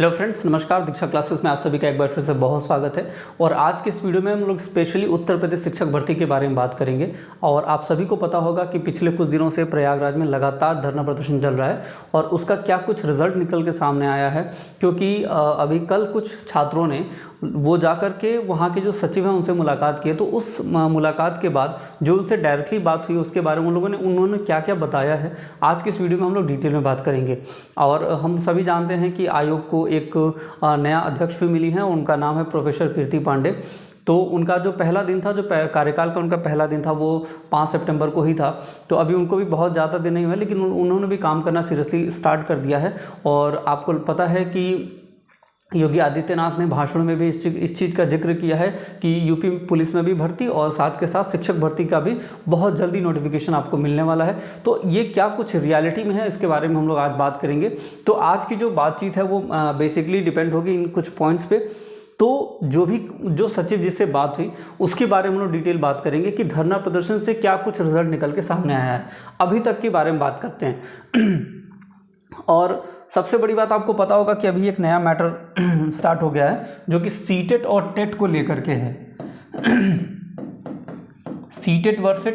Hello friends, नमस्कार। दीक्षा classes में आप सभी का एक बार फिर से बहुत स्वागत है। और आज के इस वीडियो में हम लोग स्पेशली उत्तर प्रदेश शिक्षक भर्ती के बारे में बात करेंगे। और आप सभी को पता होगा कि पिछले कुछ दिनों से प्रयागराज में लगातार धरना प्रदर्शन चल रहा है और उसका क्या कुछ रिजल्ट निकल के सामने आया है। क्योंकि अभी कल कुछ छात्रों ने वो जाकर के वहाँ के जो सचिव हैं उनसे मुलाकात की, तो उस मुलाकात के बाद जो उनसे डायरेक्टली बात हुई उसके बारे में उन्होंने क्या क्या बताया है, आज के इस वीडियो में हम लोग डिटेल में बात करेंगे। और हम सभी जानते हैं कि आयोग को एक नया अध्यक्ष भी मिली है, उनका नाम है प्रोफेसर कीर्ति पांडे। तो उनका जो पहला दिन था, जो कार्यकाल का उनका पहला दिन था, वो 5 सितंबर को ही था। तो अभी उनको भी बहुत ज़्यादा दिन नहीं हुआ, लेकिन उन्होंने भी काम करना सीरियसली स्टार्ट कर दिया है। और आपको पता है कि योगी आदित्यनाथ ने भाषण में भी इस चीज़ का जिक्र किया है कि यूपी पुलिस में भी भर्ती और साथ के साथ शिक्षक भर्ती का भी बहुत जल्दी नोटिफिकेशन आपको मिलने वाला है। तो ये क्या कुछ रियलिटी में है, इसके बारे में हम लोग आज बात करेंगे। तो आज की जो बातचीत है वो बेसिकली डिपेंड होगी इन कुछ पॉइंट्स पे। तो जो सचिव जिससे बात हुई उसके बारे में हम लोग डिटेल बात करेंगे कि धरना प्रदर्शन से क्या कुछ रिजल्ट निकल के सामने आया है, अभी तक के बारे में बात करते हैं। और सबसे बड़ी बात आपको पता होगा कि अभी एक नया मैटर स्टार्ट हो गया है जो कि सीटेट और टेट को लेकर के है। सीटेट वर्सेस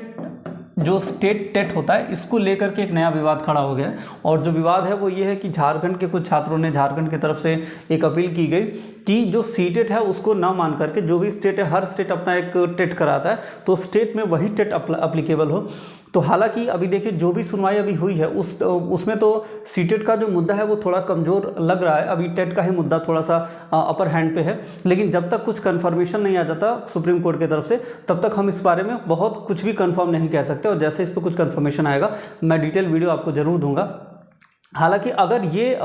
जो स्टेट टेट होता है, इसको लेकर के एक नया विवाद खड़ा हो गया है। और जो विवाद है वो ये है कि झारखंड के कुछ छात्रों ने, झारखंड की तरफ से एक अपील की गई कि जो सीटेट है उसको ना मान करके, जो भी स्टेट है, हर स्टेट अपना एक टेट कराता है, तो स्टेट में वही टेट अप्लीकेबल हो। तो हालांकि अभी देखिए जो भी सुनवाई अभी हुई है उसमें तो सीटेट का जो मुद्दा है वो थोड़ा कमज़ोर लग रहा है। अभी टेट का ही मुद्दा थोड़ा सा अपर हैंड पे है। लेकिन जब तक कुछ कन्फर्मेशन नहीं आ जाता सुप्रीम कोर्ट की तरफ से, तब तक हम इस बारे में बहुत कुछ भी कन्फर्म नहीं कह सकते। और जैसे इस पर कुछ कन्फर्मेशन आएगा मैं डिटेल वीडियो आपको ज़रूर दूंगा। हालांकि अगर ये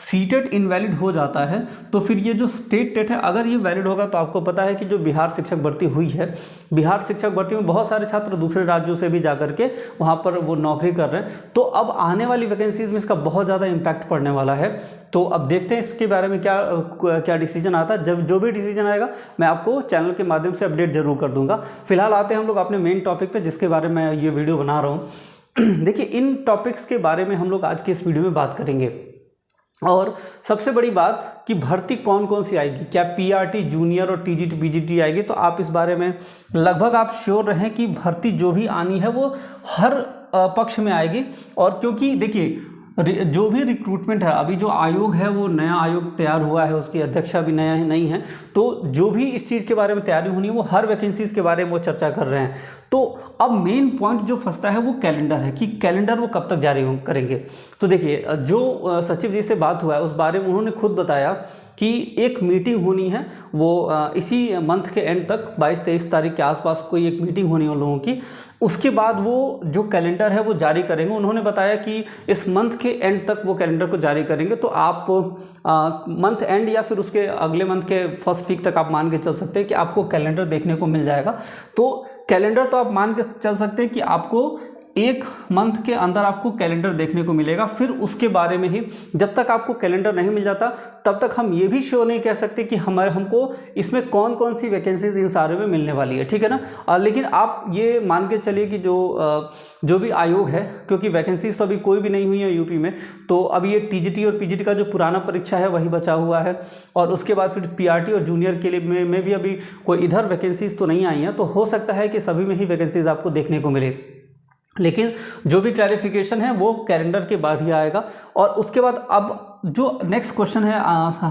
सीटेट इनवैलिड हो जाता है तो फिर ये जो स्टेट टेट है, अगर ये वैलिड होगा तो आपको पता है कि जो बिहार शिक्षक भर्ती हुई है, बिहार शिक्षक भर्ती में बहुत सारे छात्र दूसरे राज्यों से भी जाकर के वहाँ पर वो नौकरी कर रहे हैं। तो अब आने वाली वैकेंसीज में इसका बहुत ज़्यादा इम्पैक्ट पड़ने वाला है। तो अब देखते हैं इसके बारे में क्या डिसीजन आता है। जब जो भी डिसीजन आएगा मैं आपको चैनल के माध्यम से अपडेट जरूर कर दूंगा। फिलहाल आते हैं हम लोग अपने मेन टॉपिक पे, जिसके बारे में ये वीडियो बना रहा हूँ। देखिए, इन टॉपिक्स के बारे में हम लोग आज की इस वीडियो में बात करेंगे। और सबसे बड़ी बात कि भर्ती कौन कौन सी आएगी, क्या पीआरटी, जूनियर और टीजीटी पीजीटी आएगी। तो आप इस बारे में लगभग आप श्योर रहें कि भर्ती जो भी आनी है वो हर पक्ष में आएगी। और क्योंकि देखिए जो भी रिक्रूटमेंट है, अभी जो आयोग है वो नया आयोग तैयार हुआ है, उसकी अध्यक्षा भी नया नहीं है। तो जो भी इस चीज़ के बारे में तैयारी होनी है वो हर वैकेंसीज के बारे में वो चर्चा कर रहे हैं। तो अब मेन पॉइंट जो फंसता है वो कैलेंडर है कि कैलेंडर वो कब तक जारी करेंगे। तो देखिए जो सचिव जी से बात हुआ है उस बारे में उन्होंने खुद बताया कि एक मीटिंग होनी है, वो इसी मंथ के एंड तक 22-23 तारीख के आसपास कोई एक मीटिंग होनी है उन लोगों की। उसके बाद वो जो कैलेंडर है वो जारी करेंगे। उन्होंने बताया कि इस मंथ के एंड तक वो कैलेंडर को जारी करेंगे। तो आप मंथ एंड या फिर उसके अगले मंथ के फर्स्ट वीक तक आप मान के चल सकते हैं कि आपको कैलेंडर देखने को मिल जाएगा। तो कैलेंडर तो आप मान के चल सकते हैं कि आपको एक मंथ के अंदर आपको कैलेंडर देखने को मिलेगा। फिर उसके बारे में ही, जब तक आपको कैलेंडर नहीं मिल जाता तब तक हम ये भी श्योर नहीं कह सकते कि हमको इसमें कौन कौन सी वैकेंसीज इन सारे में मिलने वाली है, ठीक है ना। लेकिन आप ये मान के चलिए कि जो भी आयोग है, क्योंकि वैकेंसीज तो अभी कोई भी नहीं हुई है यूपी में, तो अभी ये टीजीटी और पीजीटी का जो पुराना परीक्षा है वही बचा हुआ है। और उसके बाद फिर पीआरटी और जूनियर के लिए में भी अभी कोई इधर वैकेंसीज तो नहीं आई हैं। तो हो सकता है कि सभी में ही वैकेंसीज आपको देखने को मिले। लेकिन जो भी क्लैरिफिकेशन है वो कैलेंडर के बाद ही आएगा। और उसके बाद अब जो नेक्स्ट क्वेश्चन है,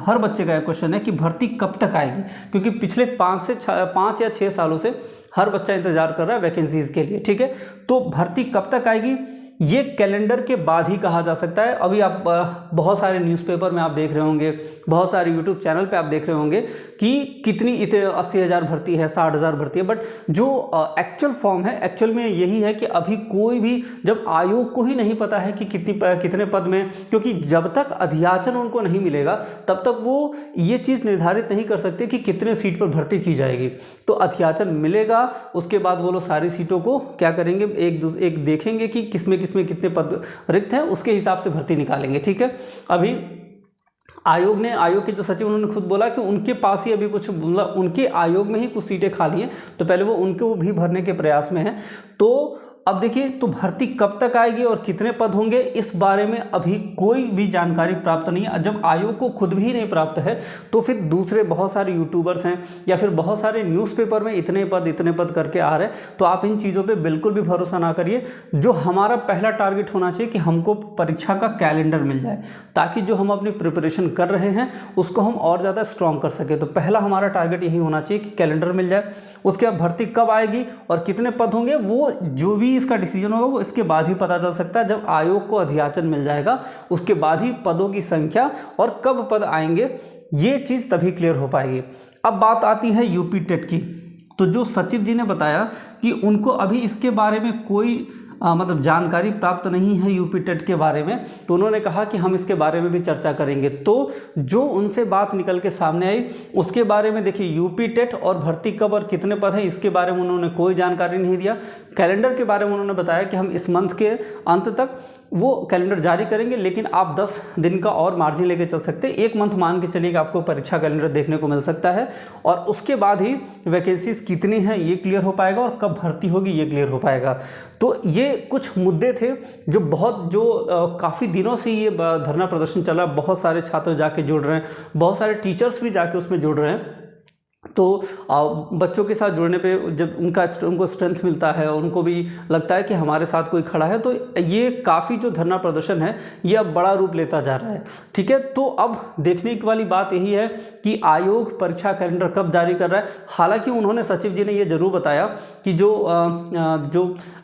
हर बच्चे का एक क्वेश्चन है कि भर्ती कब तक आएगी। क्योंकि पिछले 5 या 6 सालों से हर बच्चा इंतजार कर रहा है वैकेंसीज के लिए, ठीक है। तो भर्ती कब तक आएगी ये कैलेंडर के बाद ही कहा जा सकता है। अभी आप बहुत सारे न्यूज़पेपर में आप देख रहे होंगे, बहुत सारे यूट्यूब चैनल पे आप देख रहे होंगे कि कितनी 80,000 भर्ती है, 60,000 भर्ती है। बट जो एक्चुअल फॉर्म है, एक्चुअल में यही है कि अभी कोई भी, जब आयोग को ही नहीं पता है कि कितने पद में, क्योंकि जब तक अध्याचन उनको नहीं मिलेगा तब तक वो ये चीज़ निर्धारित नहीं कर सकते कि कितने सीट पर भर्ती की जाएगी। तो अध्याचन मिलेगा, उसके बाद वो लोग सारी सीटों को क्या करेंगे, एक देखेंगे कि किसमें कितने पद रिक्त हैं, उसके हिसाब से भर्ती निकालेंगे, ठीक है। अभी आयोग के जो सचिव उन्होंने खुद बोला कि उनके पास ही अभी कुछ, मतलब उनके आयोग में ही कुछ सीटें खाली हैं, तो पहले वो उनको भी भरने के प्रयास में हैं। तो अब देखिए, तो भर्ती कब तक आएगी और कितने पद होंगे, इस बारे में अभी कोई भी जानकारी प्राप्त नहीं है। जब आयोग को खुद भी नहीं प्राप्त है तो फिर दूसरे बहुत सारे यूट्यूबर्स हैं या फिर बहुत सारे न्यूज़पेपर में इतने पद करके आ रहे हैं, तो आप इन चीज़ों पे बिल्कुल भी भरोसा ना करिए। जो हमारा पहला टारगेट होना चाहिए कि हमको परीक्षा का कैलेंडर मिल जाए, ताकि जो हम अपनी प्रिपरेशन कर रहे हैं उसको हम और ज़्यादा स्ट्रॉन्ग कर सके। तो पहला हमारा टारगेट यही होना चाहिए कि कैलेंडर मिल जाए। उसके बाद भर्ती कब आएगी और कितने पद होंगे, वो जो भी इसका डिसीजन होगा वो इसके बाद ही पता चल सकता है। जब आयोग को अध्याचन मिल जाएगा उसके बाद ही पदों की संख्या और कब पद आएंगे ये चीज़ तभी क्लियर हो पाएगी। अब बात आती है यूपी टेट की। तो जो सचिव जी ने बताया कि उनको अभी इसके बारे में कोई मतलब जानकारी प्राप्त नहीं है यूपी टेट के बारे में, तो उन्होंने कहा कि हम इसके बारे में भी चर्चा करेंगे। तो जो उनसे बात निकल के सामने आई उसके बारे में देखिए, यूपी टेट और भर्ती कब और कितने पद हैं इसके बारे में उन्होंने कोई जानकारी नहीं दिया। कैलेंडर के बारे में उन्होंने बताया कि हम इस मंथ के अंत तक वो कैलेंडर जारी करेंगे, लेकिन आप 10 दिन का और मार्जिन लेके चल सकते हैं। 1 मंथ मान के चलिए कि आपको परीक्षा कैलेंडर देखने को मिल सकता है, और उसके बाद ही वैकेंसीज कितनी हैं ये क्लियर हो पाएगा और कब भर्ती होगी ये क्लियर हो पाएगा। तो ये कुछ मुद्दे थे जो काफ़ी दिनों से ये धरना प्रदर्शन चला। बहुत सारे छात्र जाके जुड़ रहे हैं, बहुत सारे टीचर्स भी जाके उसमें जुड़ रहे हैं। तो बच्चों के साथ जुड़ने पे जब उनको स्ट्रेंथ मिलता है, उनको भी लगता है कि हमारे साथ कोई खड़ा है, तो ये काफ़ी जो धरना प्रदर्शन है ये अब बड़ा रूप लेता जा रहा है। ठीक है, तो अब देखने की वाली बात यही है कि आयोग परीक्षा कैलेंडर कब जारी कर रहा है। हालांकि उन्होंने, सचिव जी ने ये जरूर बताया कि जो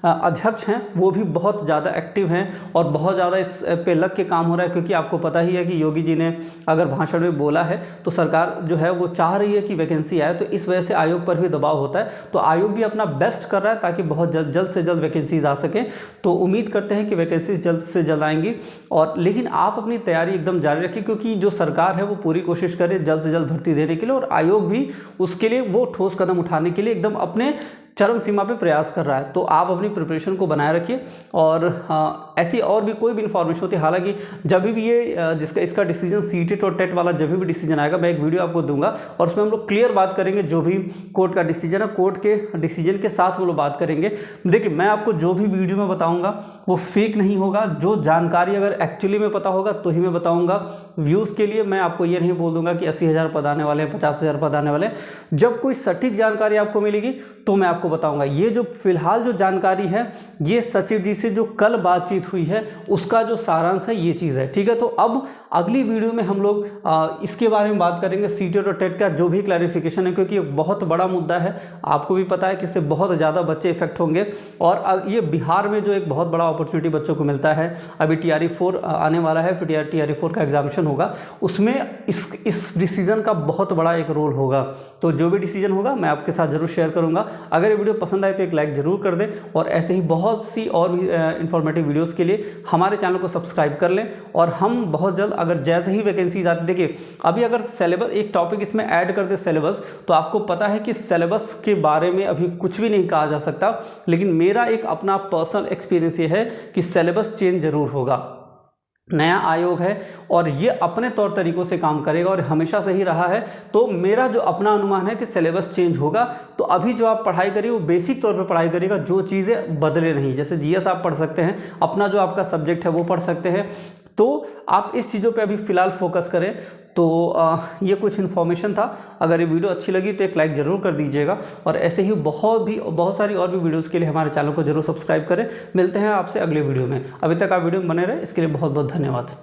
अध्यक्ष हैं वो भी बहुत ज़्यादा एक्टिव हैं और बहुत ज़्यादा इस पे लग के काम हो रहा है, क्योंकि आपको पता ही है कि योगी जी ने अगर भाषण में बोला है तो सरकार जो है वो चाह रही है कि वैकेंसी आए, तो इस वजह से आयोग पर भी दबाव होता है। तो आयोग भी अपना बेस्ट कर रहा है ताकि बहुत जल्द से जल्द वैकेंसीज आ सकें। तो उम्मीद करते हैं कि वैकेंसीज जल्द से जल्द आएंगी, और लेकिन आप अपनी तैयारी एकदम जारी रखिए, क्योंकि जो सरकार है वो पूरी कोशिश करे जल्द से जल्द भर्ती देने के लिए, और आयोग भी उसके लिए वो ठोस कदम उठाने के लिए एकदम अपने चरम सीमा पे प्रयास कर रहा है। तो आप अपनी प्रिपरेशन को बनाए रखिए, और ऐसी और भी कोई भी इन्फॉर्मेशन होती है, हालांकि जब भी ये इसका डिसीजन सीटेट और टेट वाला जब भी डिसीजन आएगा मैं एक वीडियो आपको दूंगा, और उसमें हम लोग क्लियर बात करेंगे। जो भी कोर्ट का डिसीजन है, कोर्ट के डिसीजन के साथ वो लोग बात करेंगे। देखिए, मैं आपको जो भी वीडियो में बताऊँगा वो फेक नहीं होगा। जो जानकारी अगर एक्चुअली में पता होगा तो ही मैं बताऊँगा। व्यूज़ के लिए मैं आपको ये नहीं बोल दूंगा कि 80,000 पद आने वाले हैं, 50,000 पद आने वाले हैं। जब कोई सटीक जानकारी आपको मिलेगी तो मैं आपको बताऊंगा। ये जो फिलहाल जो जानकारी है ये सचिव जी से जो कल बातचीत हुई है उसका जो सारांश है ये चीज़ है। ठीक है, तो अब अगली वीडियो में हम लोग इसके बारे में बात करेंगे, सीटेट और टेट का जो भी क्लैरिफिकेशन है, क्योंकि ये बहुत बड़ा मुद्दा है। आपको भी पता है कि इससे बहुत ज़्यादा बच्चे इफेक्ट होंगे, और ये बिहार में जो एक बहुत बड़ा अपॉर्चुनिटी बच्चों को मिलता है। अभी TRE-4 आने वाला है, फिर TRE-4 का एग्जामिनेशन होगा, उसमें इस डिसीजन का बहुत बड़ा एक रोल होगा। तो जो भी डिसीजन होगा मैं आपके साथ जरूर शेयर करूंगा। अगर ये वीडियो पसंद आए तो एक लाइक जरूर कर दें, और ऐसे ही बहुत सी और भी इंफॉर्मेटिव वीडियोस के लिए हमारे चैनल को सब्सक्राइब कर लें। और हम बहुत जल्द, अगर जैसे ही वैकेंसीज आती, देखिए अभी अगर सिलेबस एक टॉपिक इसमें ऐड कर दे सिलेबस, तो आपको पता है कि सिलेबस के बारे में अभी कुछ भी नहीं कहा जा सकता, लेकिन मेरा एक अपना पर्सनल एक्सपीरियंस ये है कि सिलेबस चेंज जरूर होगा। नया आयोग है और ये अपने तौर तरीकों से काम करेगा और हमेशा से ही रहा है। तो मेरा जो अपना अनुमान है कि सिलेबस चेंज होगा। तो अभी जो आप पढ़ाई करिए वो बेसिक तौर पे पढ़ाई करिएगा, जो चीज़ें बदले नहीं। जैसे GS आप पढ़ सकते हैं, अपना जो आपका सब्जेक्ट है वो पढ़ सकते हैं। तो आप इस चीज़ों पे अभी फ़िलहाल फोकस करें। तो ये कुछ इन्फॉर्मेशन था। अगर ये वीडियो अच्छी लगी तो एक लाइक ज़रूर कर दीजिएगा, और ऐसे ही बहुत सारी और भी वीडियोज़ के लिए हमारे चैनल को जरूर सब्सक्राइब करें। मिलते हैं आपसे अगले वीडियो में। अभी तक आप वीडियो में बने रहे, इसके लिए बहुत बहुत धन्यवाद।